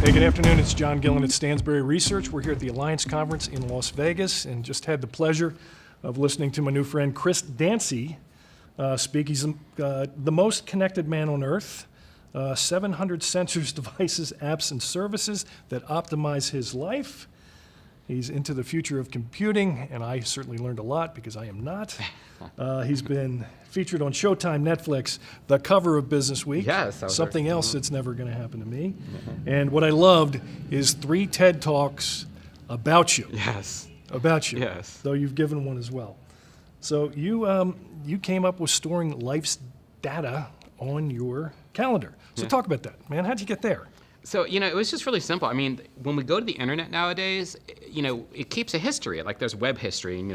Hey, good afternoon. It's John Gillen at Stansberry Research. We're here at the Alliance Conference in Las Vegas and just had the pleasure of listening to my new friend Chris Dancy speak. He's the most connected man on earth. 700 sensors, devices, apps, and services that optimize his life. He's into the future of computing, and I certainly learned a lot because I am not. He's been featured on Showtime, Netflix, the cover of Business Week. Yes. Something else that's never going to happen to me. And what I loved is 3 TED Talks about you. Yes. About you. Yes. Though you've given one as well. So you came up with storing life's data on your calendar. So talk about that, man. How'd you get there? So, it was just really simple. I mean, when we go to the internet nowadays, it keeps a history. Like there's web history, and,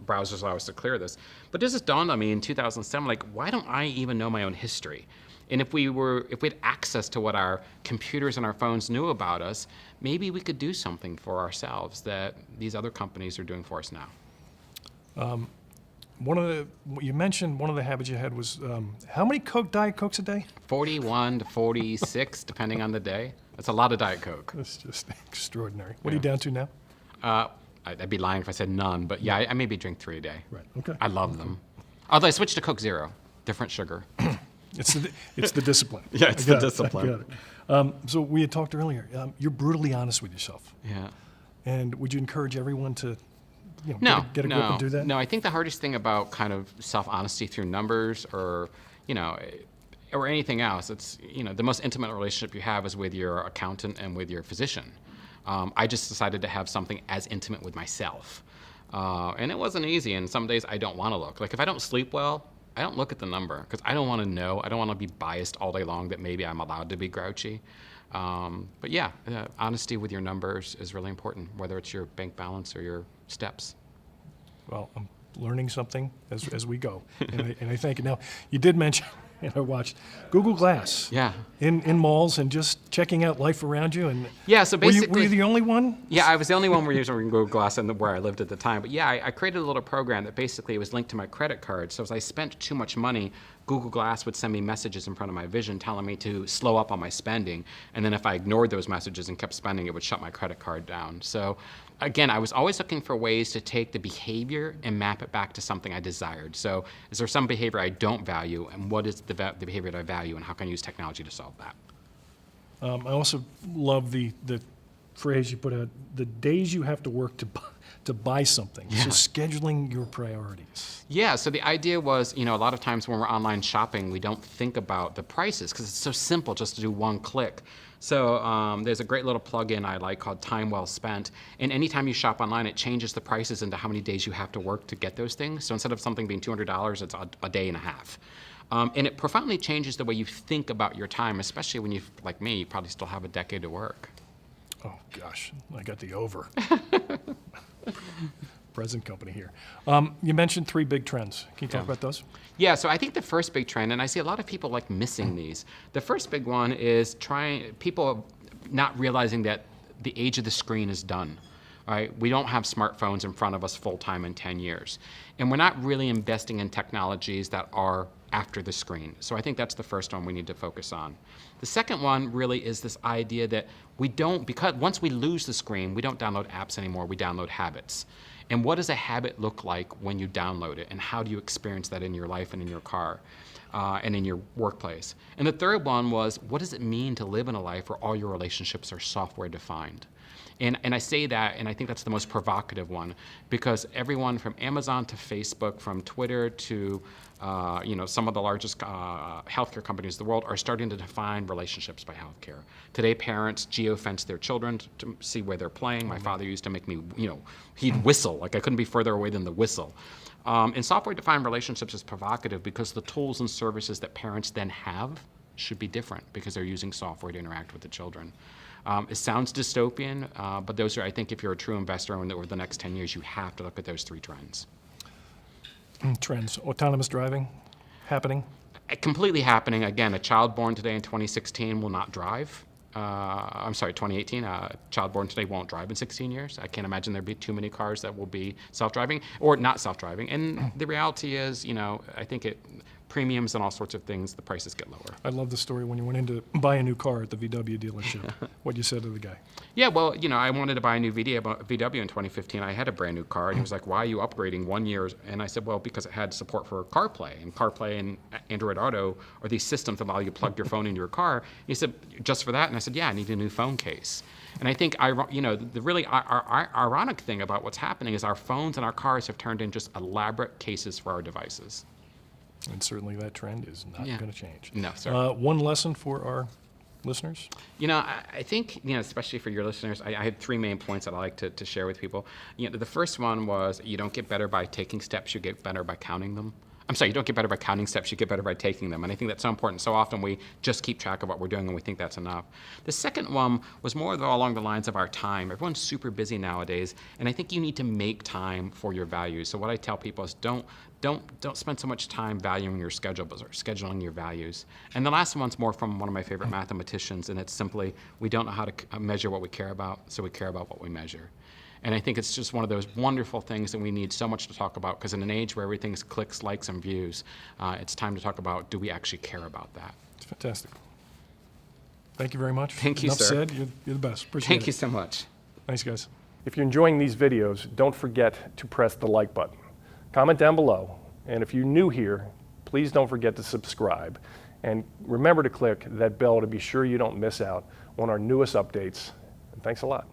browsers allow us to clear this. But this just dawned on me in 2007, like, why don't I even know my own history? And if we had access to what our computers and our phones knew about us, maybe we could do something for ourselves that these other companies are doing for us now. You mentioned one of the habits you had was how many Diet Cokes a day? 41 to 46, depending on the day. That's a lot of Diet Coke. That's just extraordinary. What are you down to now? I'd be lying if I said none, but yeah, I maybe drink 3 a day. Right. Okay. I love them. Although I switched to Coke Zero, different sugar. It's the discipline. Yeah, it's the discipline. I got it. So we had talked earlier. You're brutally honest with yourself. Yeah. And would you encourage everyone to get a grip No. and do that? No, I think the hardest thing about kind of self-honesty through numbers or anything else, it's, the most intimate relationship you have is with your accountant and with your physician. I just decided to have something as intimate with myself. And it wasn't easy, and some days I don't want to look. Like if I don't sleep well, I don't look at the number because I don't want to know. I don't want to be biased all day long that maybe I'm allowed to be grouchy. But yeah, honesty with your numbers is really important, whether it's your bank balance or your steps. Well, I'm learning something as we go, and I thank you. Now, you did mention, and I watched Google Glass. Yeah. In malls and just checking out life around you. And yeah, so basically, were you the only one? Yeah, I was the only one using Google Glass where I lived at the time. But yeah, I created a little program that basically was linked to my credit card. So as I spent too much money, Google Glass would send me messages in front of my vision telling me to slow up on my spending. And then if I ignored those messages and kept spending, it would shut my credit card down. So again, I was always looking for ways to take the behavior and map it back to something I desired. So is there some behavior I don't value, and what is the behavior that I value, and how can I use technology to solve that? I also love the phrase you put out, the days you have to work to buy something. Yeah. So scheduling your priorities. Yeah, so the idea was, a lot of times when we're online shopping, we don't think about the prices because it's so simple just to do one click. So there's a great little plugin I like called Time Well Spent. And anytime you shop online, it changes the prices into how many days you have to work to get those things. So instead of something being $200, it's a day and a half. And it profoundly changes the way you think about your time, especially when you, like me, you probably still have a decade to work. Oh, gosh, I got the over. Present company here. You mentioned 3 big trends. Can you talk about those? Yeah, so I think the first big trend, and I see a lot of people missing these. The first big one is people not realizing that the age of the screen is done. All right, we don't have smartphones in front of us full time in 10 years. And we're not really investing in technologies that are after the screen. So I think that's the first one we need to focus on. The second one really is this idea that because once we lose the screen, we don't download apps anymore, we download habits. And what does a habit look like when you download it? And how do you experience that in your life and in your car and in your workplace? And the third one was, what does it mean to live in a life where all your relationships are software defined? And I say that, and I think that's the most provocative one, because everyone from Amazon to Facebook, from Twitter to some of the largest healthcare companies in the world are starting to define relationships by healthcare. Today, parents geofence their children to see where they're playing. My father used to make me, he'd whistle, like I couldn't be further away than the whistle. And software-defined relationships is provocative because the tools and services that parents then have should be different because they're using software to interact with the children. It sounds dystopian, but those are, I think, if you're a true investor over the next 10 years, you have to look at those 3 trends. Trends. Autonomous driving happening? Completely happening. Again, a child born today in 2016 will not drive. 2018, a child born today won't drive in 16 years. I can't imagine there'd be too many cars that will be self-driving or not self-driving. And the reality is, I think premiums and all sorts of things, the prices get lower. I love the story when you went in to buy a new car at the VW dealership, what you said to the guy. Yeah, well, I wanted to buy a new VW in 2015. I had a brand new car, and he was like, why are you upgrading 1 year? And I said, well, because it had support for CarPlay. And CarPlay and Android Auto are these systems that allow you to plug your phone into your car. And he said, just for that? And I said, yeah, I need a new phone case. And I think, the really ironic thing about what's happening is our phones and our cars have turned into just elaborate cases for our devices. And certainly that trend is not going to change. No, sir. One lesson for our listeners? I think, especially for your listeners, I had 3 main points that I like to share with people. The first one was you don't get better by taking steps, you get better by counting them. I'm sorry, you don't get better by counting steps, you get better by taking them. And I think that's so important. So often we just keep track of what we're doing and we think that's enough. The second one was more along the lines of our time. Everyone's super busy nowadays, and I think you need to make time for your values. So what I tell people is don't spend so much time valuing your schedule, but scheduling your values. And the last one's more from one of my favorite mathematicians, and it's simply, we don't know how to measure what we care about, so we care about what we measure. And I think it's just one of those wonderful things that we need so much to talk about, because in an age where everything's clicks, likes, and views, it's time to talk about, do we actually care about that? It's fantastic. Thank you very much. Thank you, Enough sir. said. You're the best. Appreciate it. Thank you so much. Thanks, guys. If you're enjoying these videos, don't forget to press the like button. Comment down below. And if you're new here, please don't forget to subscribe. And remember to click that bell to be sure you don't miss out on our newest updates. And thanks a lot.